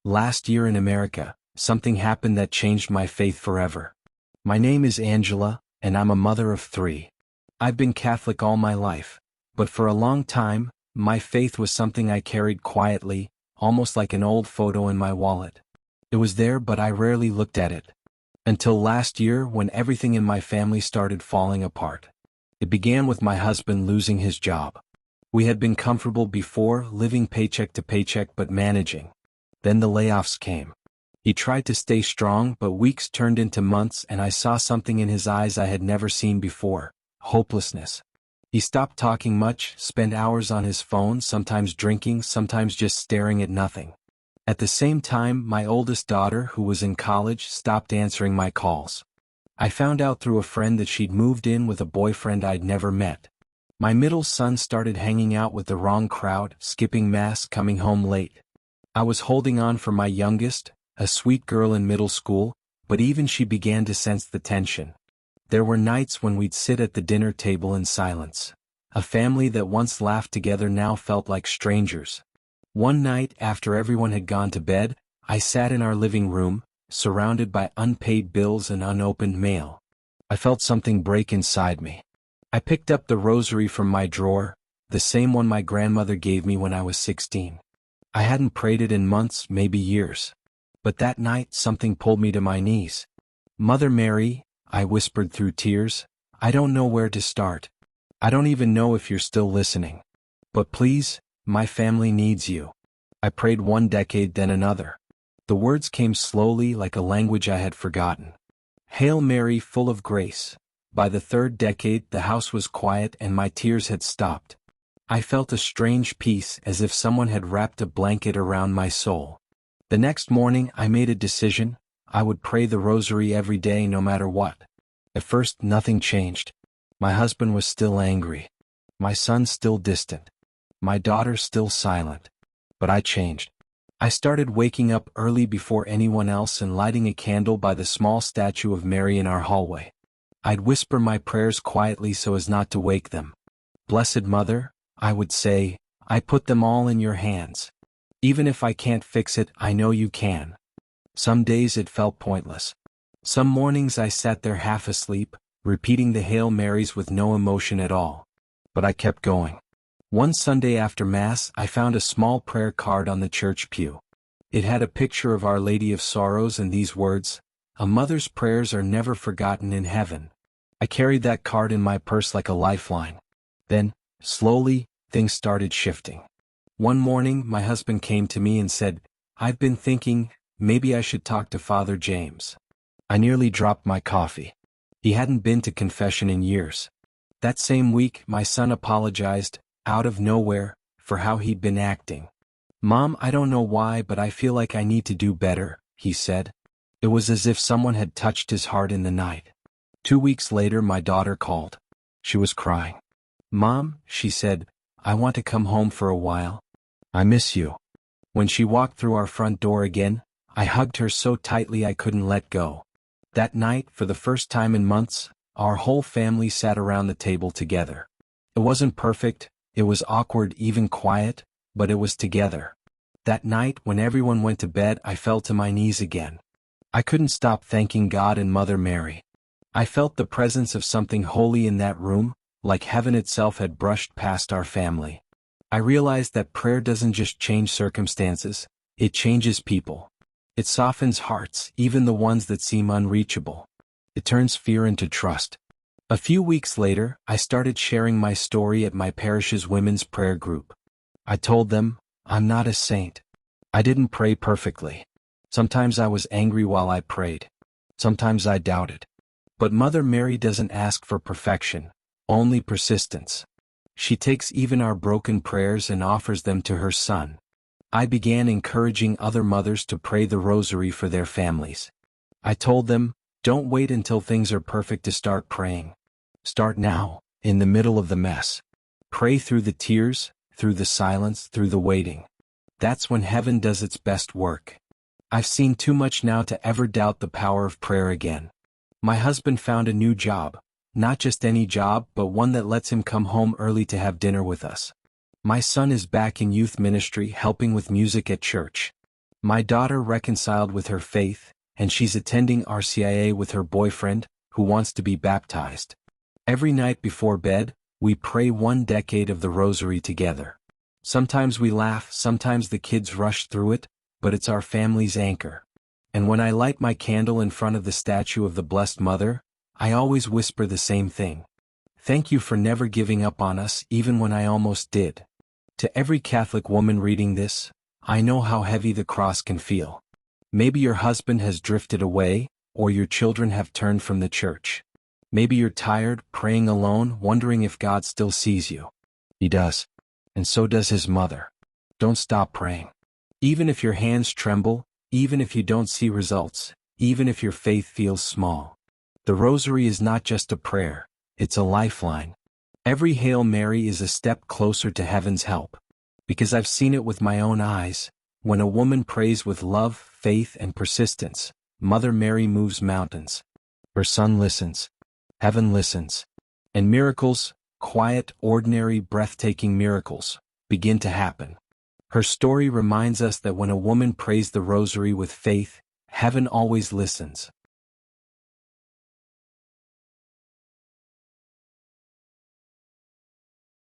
Last year in America, something happened that changed my faith forever. My name is Angela, and I'm a mother of 3. I've been Catholic all my life, but for a long time, my faith was something I carried quietly, almost like an old photo in my wallet. It was there, but I rarely looked at it. Until last year, when everything in my family started falling apart. It began with my husband losing his job. We had been comfortable before, living paycheck to paycheck but managing. Then the layoffs came. He tried to stay strong, but weeks turned into months, and I saw something in his eyes I had never seen before: hopelessness. He stopped talking much, spent hours on his phone, sometimes drinking, sometimes just staring at nothing. At the same time, my oldest daughter, who was in college, stopped answering my calls. I found out through a friend that she'd moved in with a boyfriend I'd never met. My middle son started hanging out with the wrong crowd, skipping mass, coming home late. I was holding on for my youngest, a sweet girl in middle school, but even she began to sense the tension. There were nights when we'd sit at the dinner table in silence. A family that once laughed together now felt like strangers. One night, after everyone had gone to bed, I sat in our living room, surrounded by unpaid bills and unopened mail. I felt something break inside me. I picked up the rosary from my drawer, the same one my grandmother gave me when I was 16. I hadn't prayed it in months, maybe years. But that night something pulled me to my knees. "Mother Mary," I whispered through tears, "I don't know where to start. I don't even know if you're still listening. But please, my family needs you." I prayed one decade, then another. The words came slowly, like a language I had forgotten. "Hail Mary, full of grace." By the third decade, the house was quiet and my tears had stopped. I felt a strange peace, as if someone had wrapped a blanket around my soul. The next morning, I made a decision: I would pray the rosary every day, no matter what. At first, nothing changed. My husband was still angry. My son still distant. My daughter still silent. But I changed. I started waking up early before anyone else and lighting a candle by the small statue of Mary in our hallway. I'd whisper my prayers quietly so as not to wake them. "Blessed Mother," I would say, "I put them all in your hands. Even if I can't fix it, I know you can." Some days it felt pointless. Some mornings I sat there half asleep, repeating the Hail Marys with no emotion at all. But I kept going. One Sunday after Mass, I found a small prayer card on the church pew. It had a picture of Our Lady of Sorrows and these words: "A mother's prayers are never forgotten in heaven." I carried that card in my purse like a lifeline. Then, slowly, things started shifting. One morning, my husband came to me and said, "I've been thinking, maybe I should talk to Father James." I nearly dropped my coffee. He hadn't been to confession in years. That same week, my son apologized, out of nowhere, for how he'd been acting. "Mom, I don't know why, but I feel like I need to do better," he said. It was as if someone had touched his heart in the night. 2 weeks later, my daughter called. She was crying. "Mom," she said, "I want to come home for a while. I miss you." When she walked through our front door again, I hugged her so tightly I couldn't let go. That night, for the first time in months, our whole family sat around the table together. It wasn't perfect, it was awkward, even quiet, but it was together. That night, when everyone went to bed, I fell to my knees again. I couldn't stop thanking God and Mother Mary. I felt the presence of something holy in that room, like heaven itself had brushed past our family. I realized that prayer doesn't just change circumstances, it changes people. It softens hearts, even the ones that seem unreachable. It turns fear into trust. A few weeks later, I started sharing my story at my parish's women's prayer group. I told them, I'm not a saint. I didn't pray perfectly. Sometimes I was angry while I prayed. Sometimes I doubted. But Mother Mary doesn't ask for perfection, only persistence. She takes even our broken prayers and offers them to her Son. I began encouraging other mothers to pray the rosary for their families. I told them, don't wait until things are perfect to start praying. Start now, in the middle of the mess. Pray through the tears, through the silence, through the waiting. That's when heaven does its best work. I've seen too much now to ever doubt the power of prayer again. My husband found a new job, not just any job, but one that lets him come home early to have dinner with us. My son is back in youth ministry helping with music at church. My daughter reconciled with her faith, and she's attending RCIA with her boyfriend, who wants to be baptized. Every night before bed, we pray 1 decade of the Rosary together. Sometimes we laugh, sometimes the kids rush through it, but it's our family's anchor. And when I light my candle in front of the statue of the Blessed Mother, I always whisper the same thing. Thank you for never giving up on us even when I almost did. To every Catholic woman reading this, I know how heavy the cross can feel. Maybe your husband has drifted away, or your children have turned from the church. Maybe you're tired, praying alone, wondering if God still sees you. He does. And so does his mother. Don't stop praying. Even if your hands tremble, even if you don't see results, even if your faith feels small. The Rosary is not just a prayer, it's a lifeline. Every Hail Mary is a step closer to heaven's help. Because I've seen it with my own eyes, when a woman prays with love, faith, and persistence, Mother Mary moves mountains. Her Son listens. Heaven listens. And miracles, quiet, ordinary, breathtaking miracles, begin to happen. Her story reminds us that when a woman prays the Rosary with faith, heaven always listens.